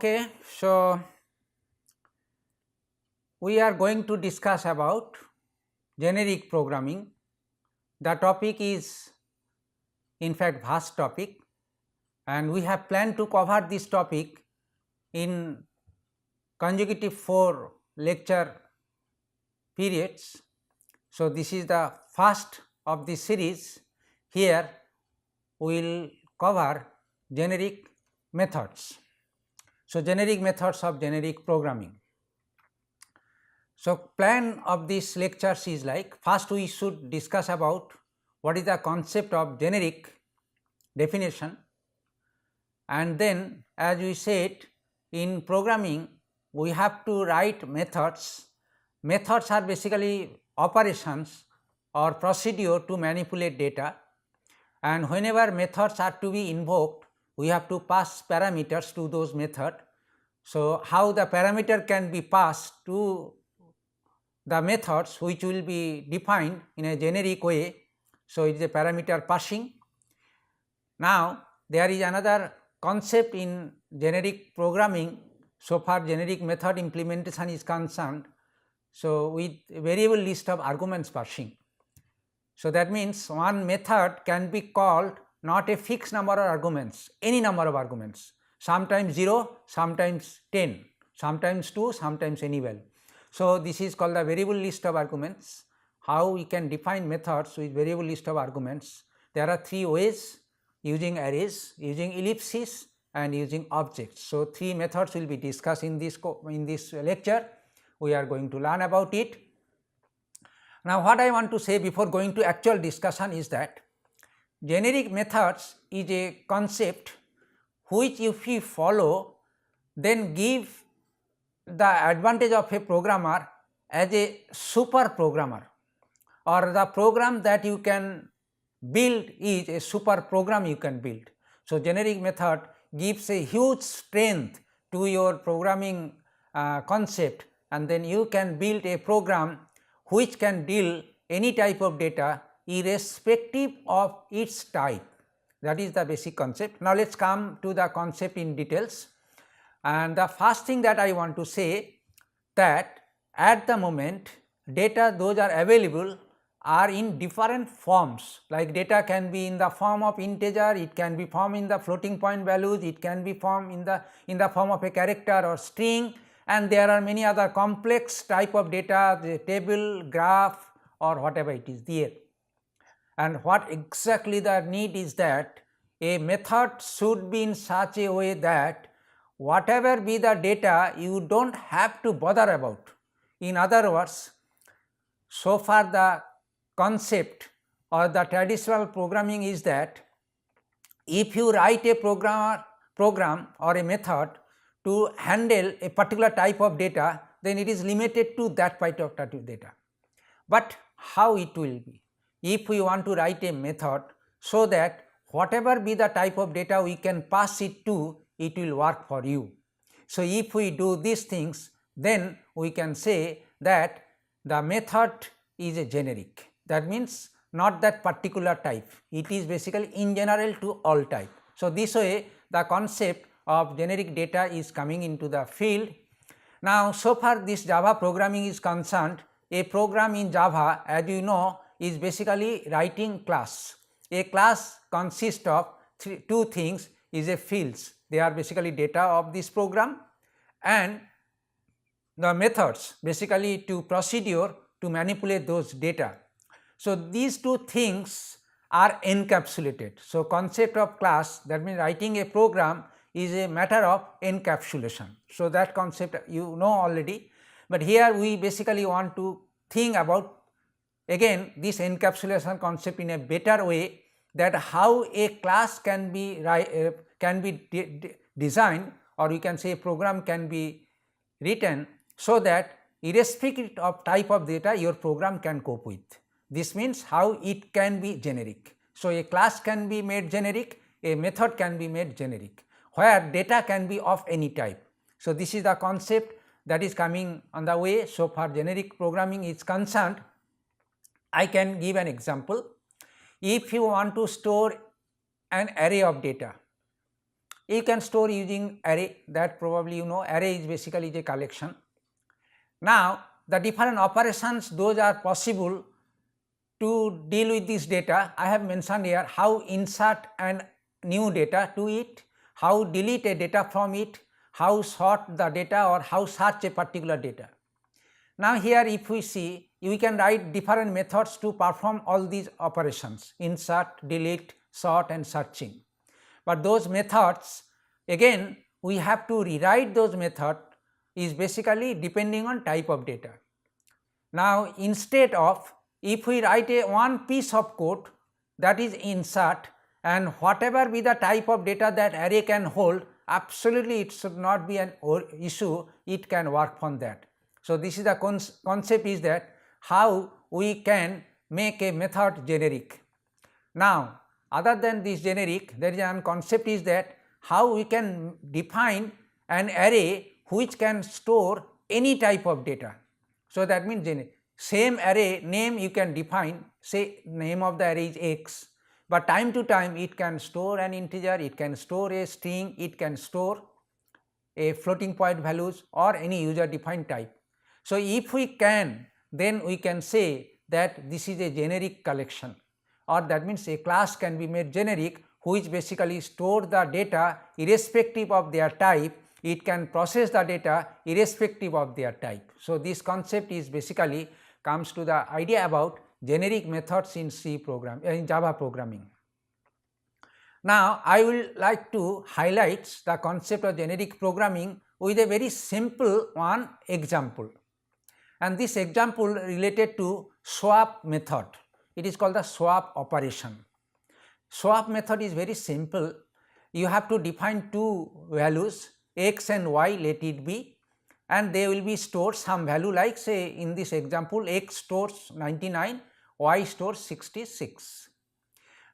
Okay, so we are going to discuss about generic programming. The topic is in fact vast topic, and we have planned to cover this topic in consecutive 4 lecture periods. So, this is the first of this series. Here we will cover generic methods. So, generic methods of generic programming. So, plan of these lectures is like, first we should discuss about what is the concept of generic definition, and then as we said, in programming we have to write methods. Methods are basically operations or procedure to manipulate data, and whenever methods are to be invoked, we have to pass parameters to those methods. So, how the parameter can be passed to the methods which will be defined in a generic way. So, it is a parameter passing. Now, there is another concept in generic programming, so far generic method implementation is concerned. So, with variable list of arguments passing. So, that means one method can be called not a fixed number of arguments, any number of arguments, sometimes 0, sometimes 10, sometimes 2, sometimes any value. So, this is called the variable list of arguments. How we can define methods with variable list of arguments? There are 3 ways: using arrays, using ellipses, and using objects. So, 3 methods will be discussed in this lecture. We are going to learn about it. Now, what I want to say before going to actual discussion is that generic methods is a concept which if we follow, then give the advantage of a programmer as a super programmer, or the program that you can build is a super program you can build. So, generic method gives a huge strength to your programming concept, and then you can build a program which can deal any type of data irrespective of its type. That is the basic concept. Now, let us come to the concept in details. And the first thing that I want to say, that at the moment data those are available are in different forms, like data can be in the form of integer, it can be formed in the floating point values, it can be formed in the form of a character or string, and there are many other complex type of data, the table, graph, or whatever it is there. And what exactly the need is that a method should be in such a way that whatever be the data you do not have to bother about. In other words, so far the concept or the traditional programming is that if you write a program or a method to handle a particular type of data, then it is limited to that type of data. But how it will be? If we want to write a method so that whatever be the type of data we can pass it to, it will work for you. So, if we do these things, then we can say that the method is a generic. That means not that particular type, it is basically in general to all type. So, this way the concept of generic data is coming into the field. Now, so far this Java programming is concerned, a program in Java, as you know, is basically writing class. A class consists of 2 things, is a fields, they are basically data of this program, and the methods basically to procedure to manipulate those data. So, these 2 things are encapsulated. So, concept of class, that means writing a program is a matter of encapsulation. So, that concept you know already, but here we basically want to think about again this encapsulation concept in a better way, that how a class can be designed, or we can say a program can be written so that irrespective of type of data your program can cope with. This means how it can be generic. So, a class can be made generic, a method can be made generic, where data can be of any type. So, this is the concept that is coming on the way so far generic programming is concerned. I can give an example. If you want to store an array of data, you can store using array, that probably you know. Array is basically a collection. Now the different operations, those are possible to deal with this data. I have mentioned here how insert and new data to it, how delete a data from it, how sort the data or how search a particular data. Now here if we see, we can write different methods to perform all these operations: insert, delete, sort and searching. But those methods, again we have to rewrite those methods, is basically depending on type of data. Now instead of, if we write a one piece of code, that is insert, and whatever be the type of data that array can hold, absolutely it should not be an issue, it can work on that. So this is the concept, is that how we can make a method generic. Now other than this generic, there is one concept, is that how we can define an array which can store any type of data. So that means same array name you can define, say name of the array is x, but time to time it can store an integer, it can store a string, it can store a floating point values or any user defined type. So if we can, then we can say that this is a generic collection, or that means a class can be made generic, which basically store the data irrespective of their type. It can process the data irrespective of their type. So this concept is basically comes to the idea about generic methods in in Java programming. Now I will like to highlight the concept of generic programming with a very simple one example, and this example related to swap method. It is called the swap operation. Swap method is very simple. You have to define two values, x and y, let it be, and they will be stored some value, like say in this example x stores 99, y stores 66.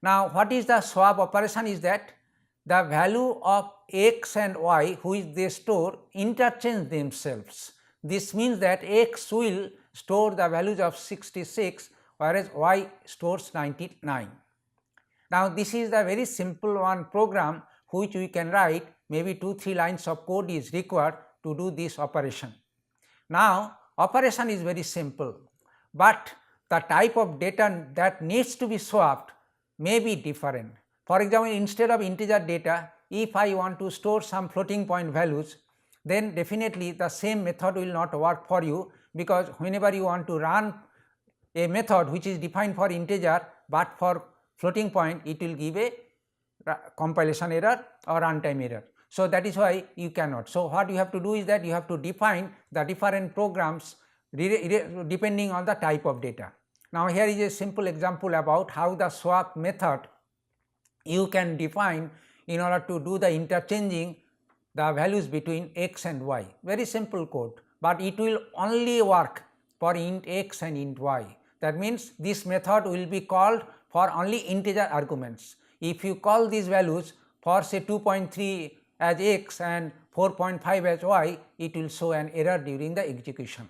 Now what is the swap operation, is that the value of x and y which they store interchange themselves. This means that x will store the values of 66, whereas y stores 99. Now this is the very simple one program which we can write, maybe 2-3 lines of code is required to do this operation. Now operation is very simple, but the type of data that needs to be swapped may be different. For example, instead of integer data, if I want to store some floating point values, then definitely the same method will not work for you, because whenever you want to run a method which is defined for integer but for floating point, it will give a compilation error or runtime error. So that is why you cannot. So what you have to do is that you have to define the different programs depending on the type of data. Now here is a simple example about how the swap method you can define in order to do the interchanging the values between x and y. Very simple code, but it will only work for int x and int y. That means this method will be called for only integer arguments. If you call these values for say 2.3 as x and 4.5 as y, it will show an error during the execution.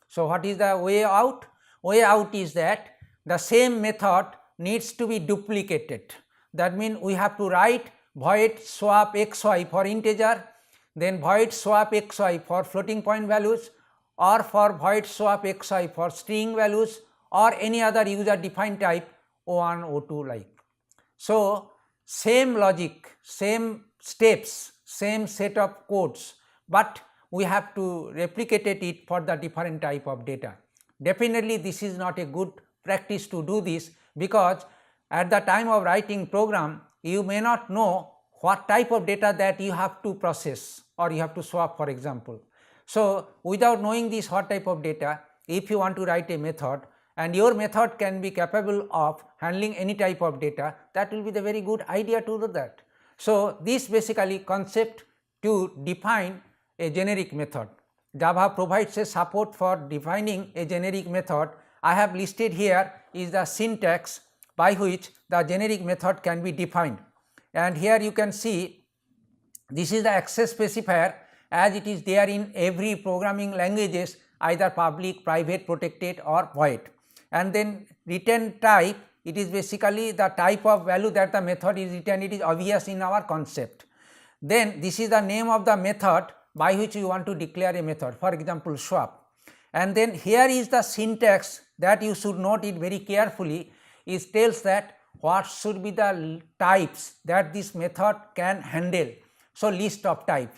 So what is the way out? Way out is that the same method needs to be duplicated. That means we have to write void swap xy for integer, then void swap xy for floating point values, or for void swap xy for string values, or any other user defined type O1, O2 like. So same logic, same steps, same set of codes, but we have to replicate it for the different type of data. Definitely this is not a good practice to do this, because at the time of writing program you may not know what type of data that you have to process or you have to swap, for example. So without knowing this what type of data, if you want to write a method and your method can be capable of handling any type of data, that will be the very good idea to do that. So this basically concept to define a generic method. Java provides a support for defining a generic method. I have listed here is the syntax by which the generic method can be defined, and here you can see this is the access specifier as it is there in every programming languages, either public, private, protected or void. And then return type, it is basically the type of value that the method is returned. It is obvious in our concept. then this is the name of the method by which you want to declare a method, for example swap. And then here is the syntax that you should note it very carefully. It tells that what should be the types that this method can handle. So, list of type,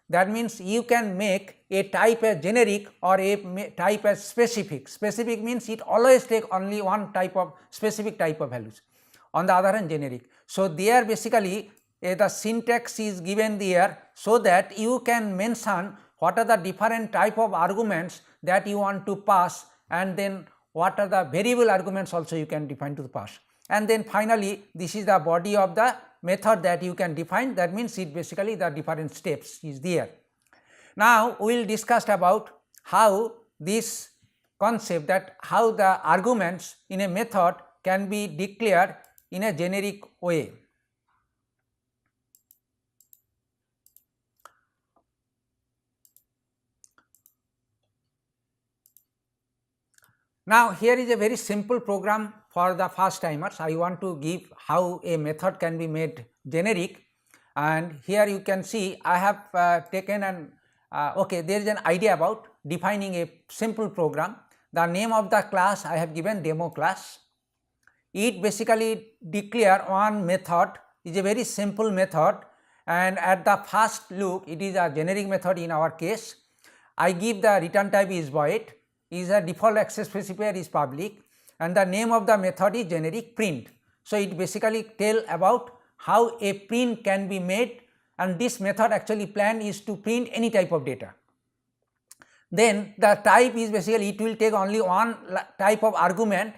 that means you can make a type as generic or a type as specific. Specific means it always take only one type of specific type of values, on the other hand generic. So, there basically the syntax is given there, so that you can mention what are the different type of arguments that you want to pass, and then what are the variable arguments also you can define to the pass. And then finally, this is the body of the method that you can define, that means it basically the different steps is there. Now, we will discuss about how this concept, that how the arguments in a method can be declared in a generic way. Now, here is a very simple program for the first timers. I want to give how a method can be made generic, and here you can see I have taken an okay, there is an idea about defining a simple program. The name of the class I have given demo class. It basically declare one method, is a very simple method, and at the first look it is a generic method in our case. I give the return type is void, is a default access specifier is public, and the name of the method is generic print. So, it basically tell about how a print can be made, and this method actually plan is to print any type of data. Then the type is basically it will take only one type of argument,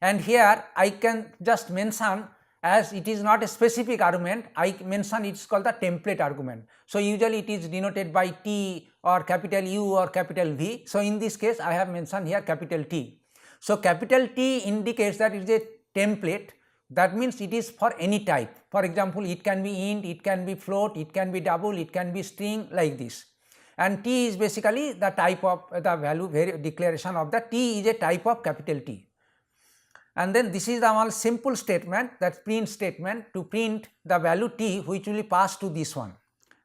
and here I can just mention, as it is not a specific argument, I mention it is called the template argument. So, usually it is denoted by T or capital U or capital V. So, in this case I have mentioned here capital T. So, capital T indicates that it is a template, that means it is for any type. For example, it can be int, it can be float, it can be double, it can be string, like this. And T is basically the type of the value declaration of the T is a type of capital T. And then this is the one simple statement, that print statement, to print the value T which will be passed to this one.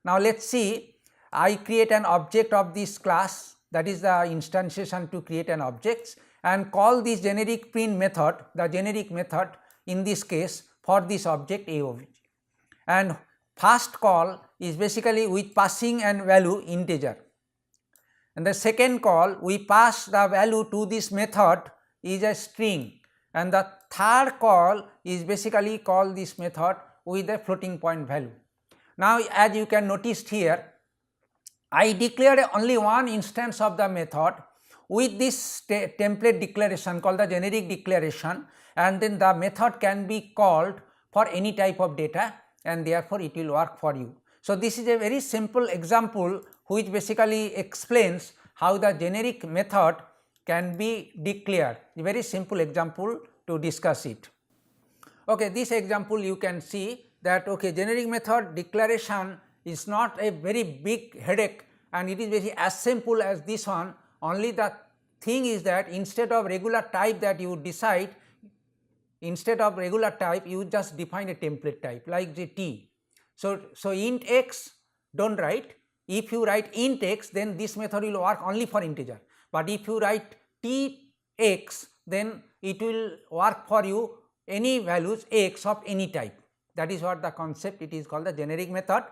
Now, let us see, I create an object of this class, that is the instantiation to create an object, and call this generic print method, the generic method in this case for this object AOV. And first call is basically with passing and value integer, and the second call we pass the value to this method is a string, and the third call is basically call this method with a floating point value. Now, as you can notice here, I declared only one instance of the method with this template declaration called the generic declaration, and then the method can be called for any type of data, and therefore it will work for you. So, this is a very simple example which basically explains how the generic method can be declared, a very simple example to discuss it. Okay, this example you can see that okay, generic method declaration is not a very big headache, and it is very as simple as this one. Only the thing is that instead of regular type that you decide, instead of regular type you just define a template type like the T. So, int x do not write. If you write int x, then this method will work only for integer, but if you write T x, then it will work for you any values x of any type. That is what the concept, it is called the generic method.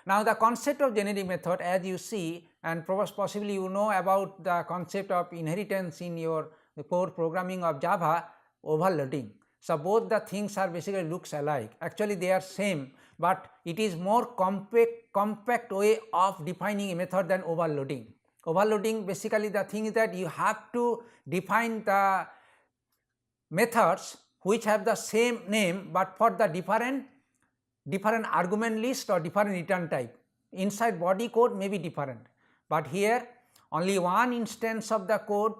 Now, the concept of generic method, as you see, and possibly you know about the concept of inheritance in your core programming of Java, overloading. So, both the things are basically looks alike, actually they are same, but it is more compact way of defining a method than overloading. Overloading basically the thing is that you have to define the methods which have the same name, but for the different argument list or different return type. Inside body code may be different, but here only one instance of the code,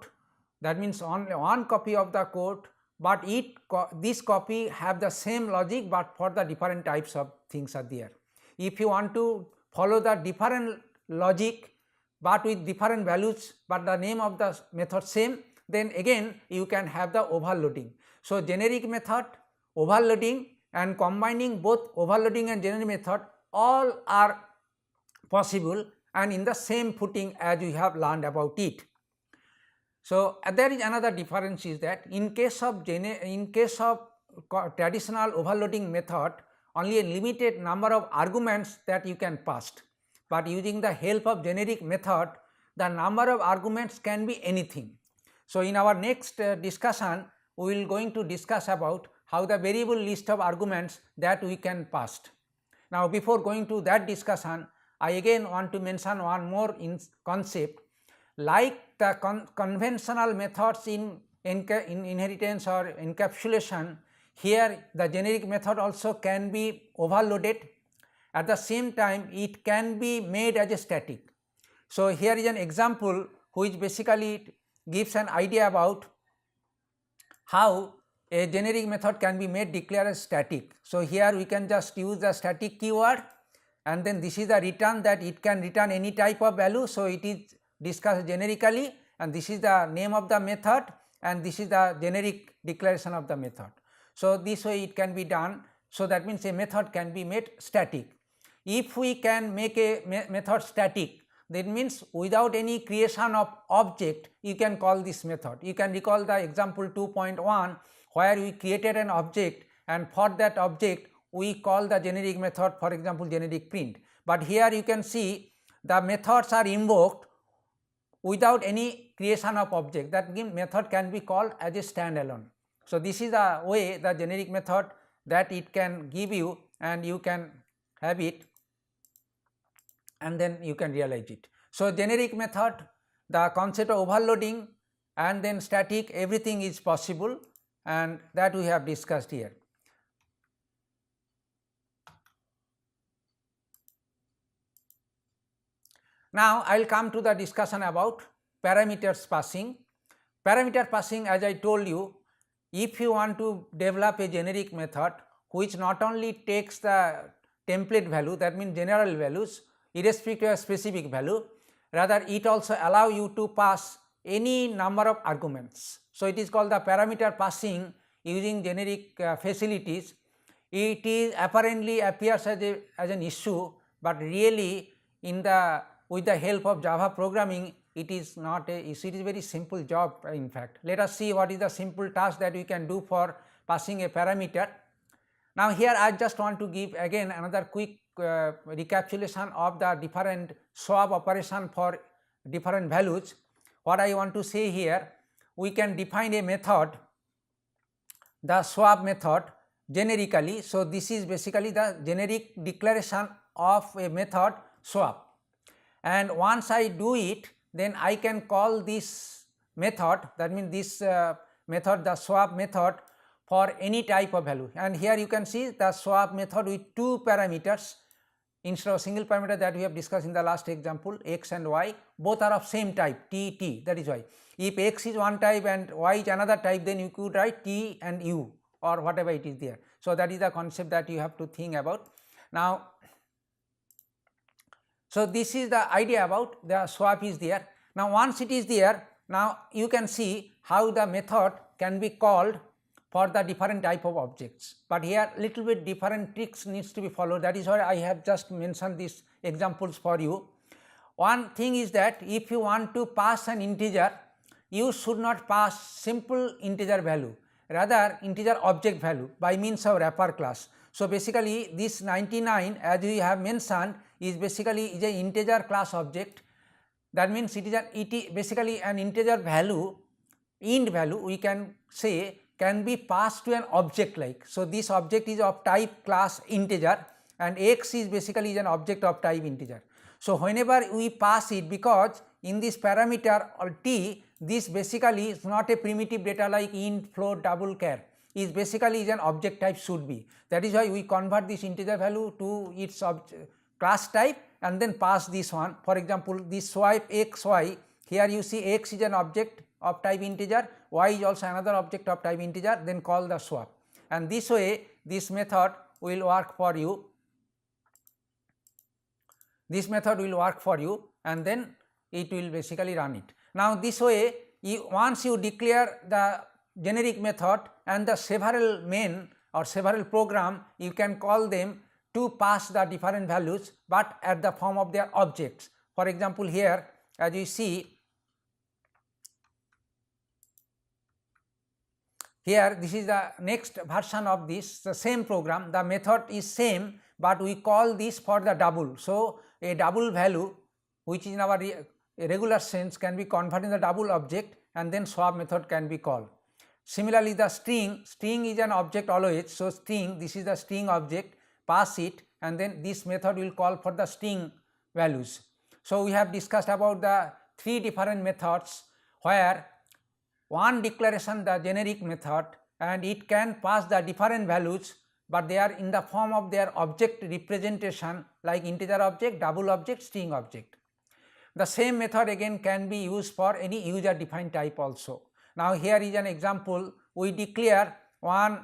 that means only one copy of the code, but this copy have the same logic, but for the different types of things are there. If you want to follow the different logic but with different values, but the name of the method same, then again you can have the overloading. So, generic method, overloading, and combining both overloading and generic method all are possible and in the same footing as we have learned about it. So, there is another difference is that in case of traditional overloading method, only a limited number of arguments that you can pass, but using the help of generic method the number of arguments can be anything. So, in our next discussion we will going to discuss about how the variable list of arguments that we can pass. Now, before going to that discussion, I again want to mention one more concept. Like the conventional methods in inheritance or encapsulation, here the generic method also can be overloaded. At the same time it can be made as a static. So, here is an example which basically gives an idea about how a generic method can be made declare as static. So, here we can just use the static keyword and then this is the return that it can return any type of value. So, it is discussed generically and this is the name of the method and this is the generic declaration of the method. So, this way it can be done. So, that means a method can be made static. If we can make a method static, that means without any creation of object you can call this method. You can recall the example 2.1 where we created an object and for that object we call the generic method, for example generic print. But here you can see the methods are invoked without any creation of object, that method can be called as a standalone. So, this is the way the generic method that it can give you and you can have it and then you can realize it. So, generic method, the concept of overloading and then static, everything is possible and that we have discussed here. Now, I will come to the discussion about parameters passing. Parameter passing, as I told you, if you want to develop a generic method which not only takes the template value, that means general values irrespective of specific value, rather it also allow you to pass any number of arguments. So, it is called the parameter passing using generic facilities. It is apparently appears as an issue, but really in the with the help of Java programming it is not a issue, it is very simple job in fact. Let us see what is the simple task that we can do for passing a parameter. Now, here I just want to give again another quick recapitulation of the different swap operation for different values. What I want to say here, we can define a method, the swap method generically. So, this is basically the generic declaration of a method swap, and once I do it then I can call this method, that means this method, the swap method, for any type of value. And here you can see the swap method with two parameters instead of single parameter that we have discussed in the last example, x and y, both are of same type t, that is why. If x is one type and y is another type, then you could write t and u or whatever it is there. So, that is the concept that you have to think about. Now, so this is the idea about the swap is there. Now, once it is there, now you can see how the method can be called for the different type of objects, but here little bit different tricks needs to be followed. That is why I have just mentioned these examples for you. One thing is that if you want to pass an integer, you should not pass simple integer value, rather integer object value by means of wrapper class. So, basically this 99 as we have mentioned is basically is an integer class object. That means it is basically an integer value, int value we can say can be passed to an object like. So, this object is of type class integer and x is basically is an object of type integer. So, whenever we pass it, because in this parameter or t, this basically is not a primitive data like int, float, double, char, is basically is an object type should be. That is why we convert this integer value to its class type and then pass this one. For example, this swipe x y, here you see x is an object of type integer, y is also another object of type integer, then call the swap, and this way this method will work for you. This method will work for you and then it will basically run it. Now, this way once you declare the generic method and the several main or several program, you can call them to pass the different values, but at the form of their objects. For example, here as you see, here this is the next version of this, the same program, the method is same, but we call this for the double. So, a double value which in our regular sense can be converted in the double object, and then swap method can be called. Similarly, the string is an object always. So, string, this is the string object, pass it, and then this method will call for the string values. So, we have discussed about the three different methods, where one declaration the generic method, and it can pass the different values, but they are in the form of their object representation like integer object, double object, string object. The same method again can be used for any user defined type also. Now, here is an example. We declare one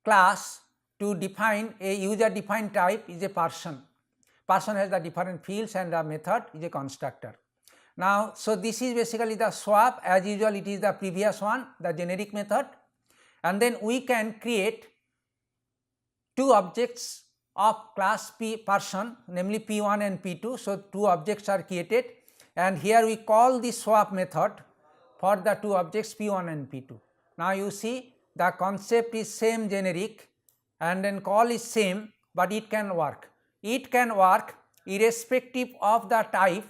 class to define a user defined type is a person. Person has the different fields, and the method is a constructor. Now, so this is basically the swap. As usual, it is the previous one, the generic method, and then we can create two objects of class P person, namely P1 and P2. So, two objects are created, and here we call the swap method for the two objects P1 and P2. Now, you see the concept is same generic, and then call is same, but it can work. It can work irrespective of the type,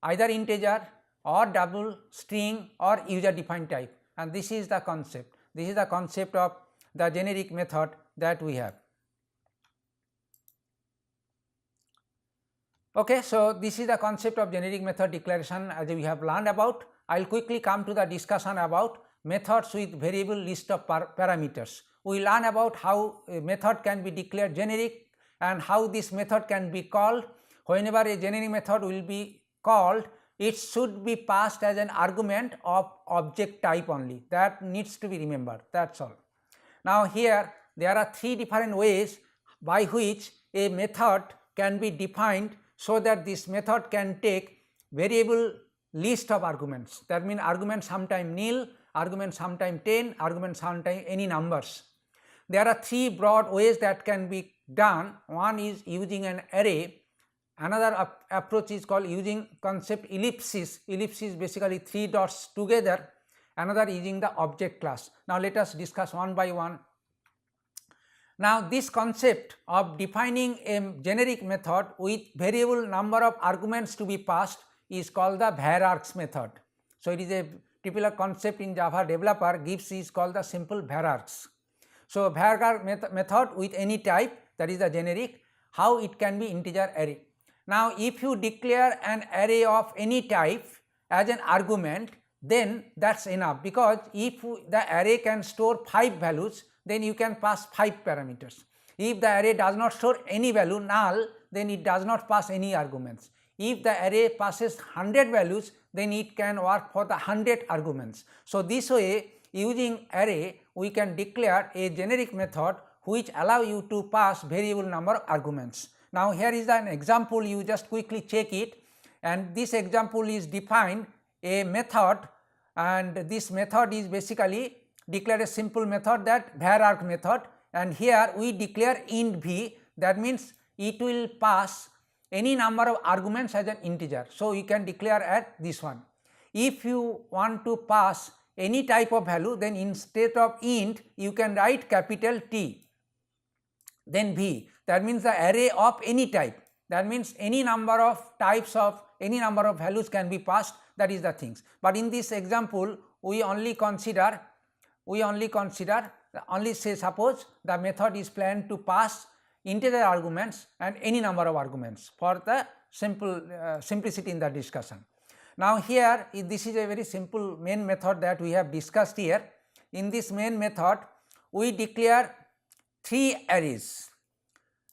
either integer or double, string or user defined type, and this is the concept. This is the concept of the generic method that we have. Okay, so this is the concept of generic method declaration as we have learned about. I will quickly come to the discussion about methods with variable list of parameters. We learn about how a method can be declared generic and how this method can be called. Whenever a generic method will be called, it should be passed as an argument of object type only. That needs to be remembered, that is all. Now, here there are three different ways by which a method can be defined, so that this method can take variable list of arguments. That means argument sometime nil, argument sometime 10, argument sometime any numbers. There are three broad ways that can be done. One is using an array. Another approach is called using concept ellipsis. Ellipsis basically three dots together. Another using the object class. Now, let us discuss one by one. Now, this concept of defining a generic method with variable number of arguments to be passed is called the var-args method. So, it is a typical concept in Java developer gives is called the simple var-args. So, var-arg method with any type, that is the generic. How it can be integer array. Now, if you declare an array of any type as an argument, then that is enough, because if the array can store 5 values, then you can pass 5 parameters. If the array does not store any value, null, then it does not pass any arguments. If the array passes 100 values, then it can work for the 100 arguments. So, this way using array we can declare a generic method which allow you to pass variable number of arguments. Now, here is an example, you just quickly check it, and this example is defined a method, and this method is basically declare a simple method, that var-arg method, and here we declare int v, that means it will pass any number of arguments as an integer. So, you can declare at this one. If you want to pass any type of value, then instead of int you can write capital T, then v, that means the array of any type, that means any number of types of any number of values can be passed, that is the things. But in this example we only say suppose the method is planned to pass integer arguments and any number of arguments for the simplicity in the discussion. Now, here this is a very simple main method that we have discussed here. In this main method we declare 3 arrays.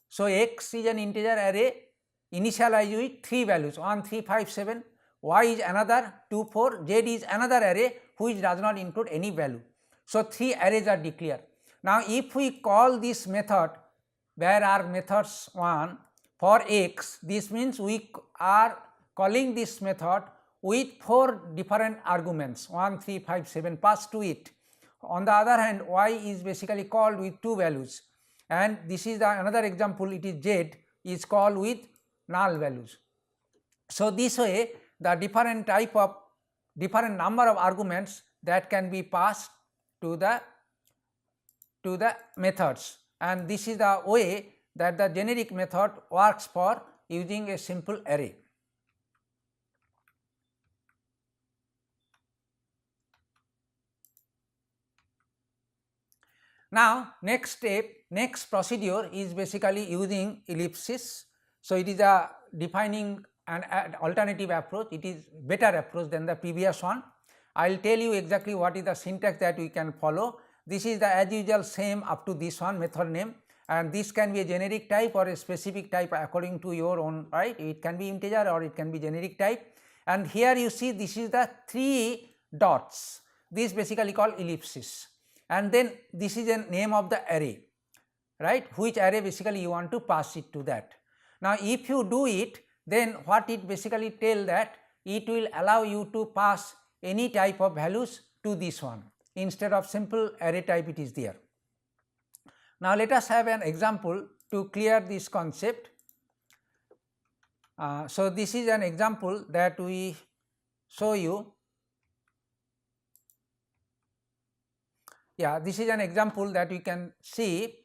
So, x is an integer array initialized with 3 values 1, 3, 5, 7, y is another 2, 4, z is another array which does not include any value. So, 3 arrays are declared. Now, if we call this method var-arg methods 1 for x, this means we are calling this method with 4 different arguments 1, 3, 5, 7 passed to it. On the other hand, y is basically called with 2 values. and this is another example, it is z is called with null values. So, this way the different number of arguments that can be passed to the methods, and this is the way that the generic method works for using a simple array. Now, next procedure is basically using ellipsis. So, it is a defining an alternative approach, it is better approach than the previous one. I will tell you exactly what is the syntax that we can follow. This is the as usual same up to this one method name, and this can be a generic type or a specific type according to your own right. It can be integer or it can be generic type, and here you see this is the 3 dots, this basically called ellipsis, and then this is the name of the array, right, which array basically you want to pass it to that. Now, if you do it, then what it basically tell that it will allow you to pass any type of values to this one instead of simple array type it is there. Now, let us have an example to clear this concept. So, this is an example that we show you. Yeah, this is an example that we can see.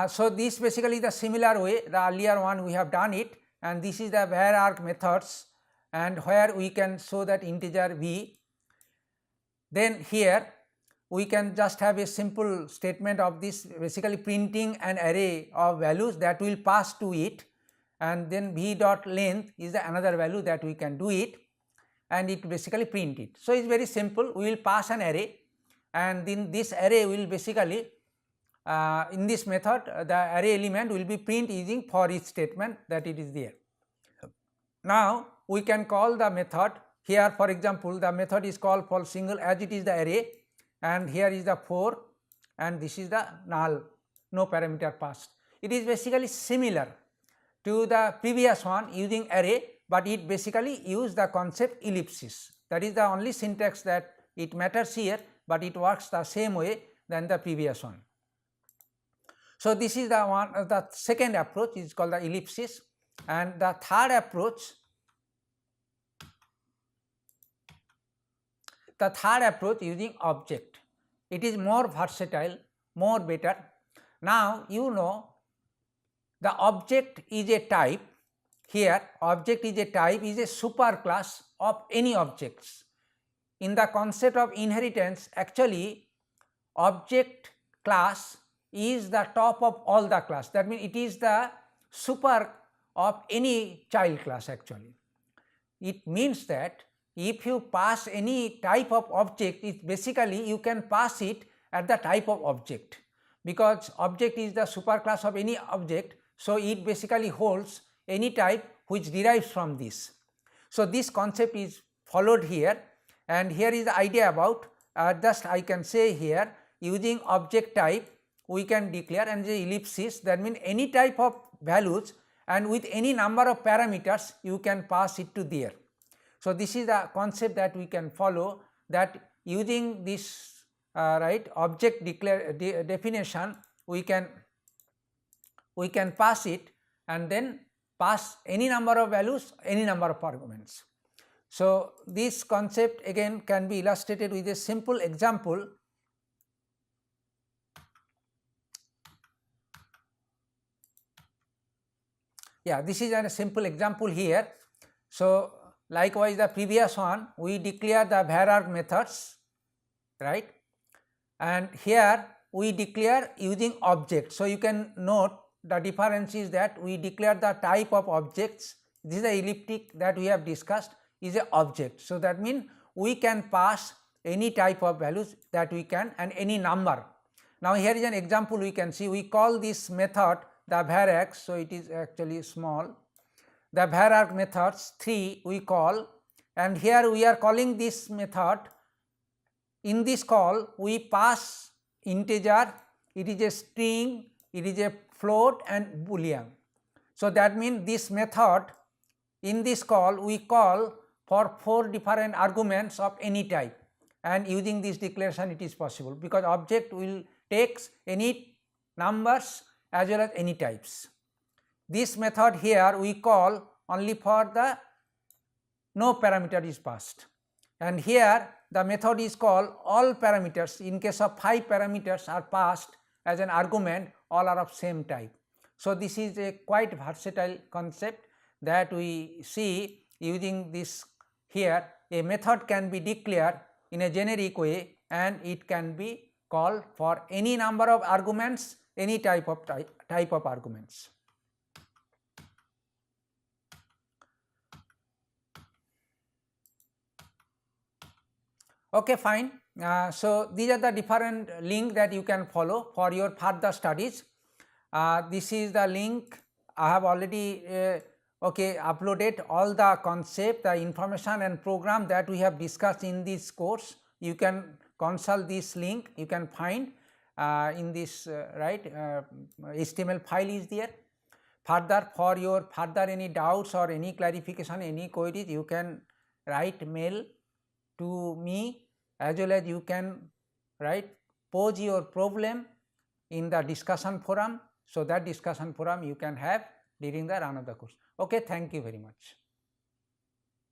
So, this basically the similar way, the earlier one we have done it, and this is the var arg methods, and where we can show that integer v. Then here we can just have a simple statement of this basically printing an array of values that will pass to it, and then v dot length is the another value that we can do it, and it basically print it. So, it is very simple, we will pass an array, and then this array will basically in this method the array element will be print using for each statement that it is there. Now, we can call the method here, for example, the method is called for single as it is the array, and here is the 4 and this is the null, no parameter passed. It is basically similar to the previous one using array, but it basically use the concept ellipsis. That is the only syntax that it matters here, but it works the same way than the previous one. So, this is the one the second approach is called the ellipsis, and the third approach using object. It is more versatile, more better. Now, you know the object is a type, here object is a type, is a superclass of any objects. In the concept of inheritance, actually object class is the top of all the class, that means it is the super of any child class actually. It means that if you pass any type of object, it basically you can pass it at the type of object, because object is the superclass of any object. So, it basically holds any type which derives from this. So, this concept is followed here, and here is the idea about just I can say here using object type we can declare, and the ellipsis, that means any type of values and with any number of parameters you can pass it to there. So, this is the concept that we can follow, that using this right object definition we can pass it and then pass any number of values, any number of arguments. So, this concept again can be illustrated with a simple example. Yeah, this is a simple example here. So, likewise the previous one we declare the var arg methods, right, and here we declare using objects. So, you can note the difference is that we declare the type of objects, this is the elliptic that we have discussed is a object. So, that means we can pass any type of values that we can and any number. Now, here is an example we can see, we call this method the var arg, so it is actually small, the var arg methods 3 we call, and here we are calling this method. In this call we pass integer, it is a string, it is a float and boolean. So, that means this method in this call we call for 4 different arguments of any type, and using this declaration it is possible, because object will takes any numbers as well as any types. This method here we call only for the no parameter is passed, and here the method is called all parameters. In case of 5 parameters are passed as an argument, all are of same type. So, this is a quite versatile concept that we see using this here. A method can be declared in a generic way and it can be called for any number of arguments, any type of arguments. Okay, fine. So, these are the different links that you can follow for your further studies. This is the link I have already uploaded all the concept, the information and program that we have discussed in this course. You can consult this link, you can find in this HTML file is there. Further, for your further any doubts or any clarification, any queries, you can write mail to me, as well as you can pose your problem in the discussion forum. So, that discussion forum you can have during the run of the course. Okay, thank you very much.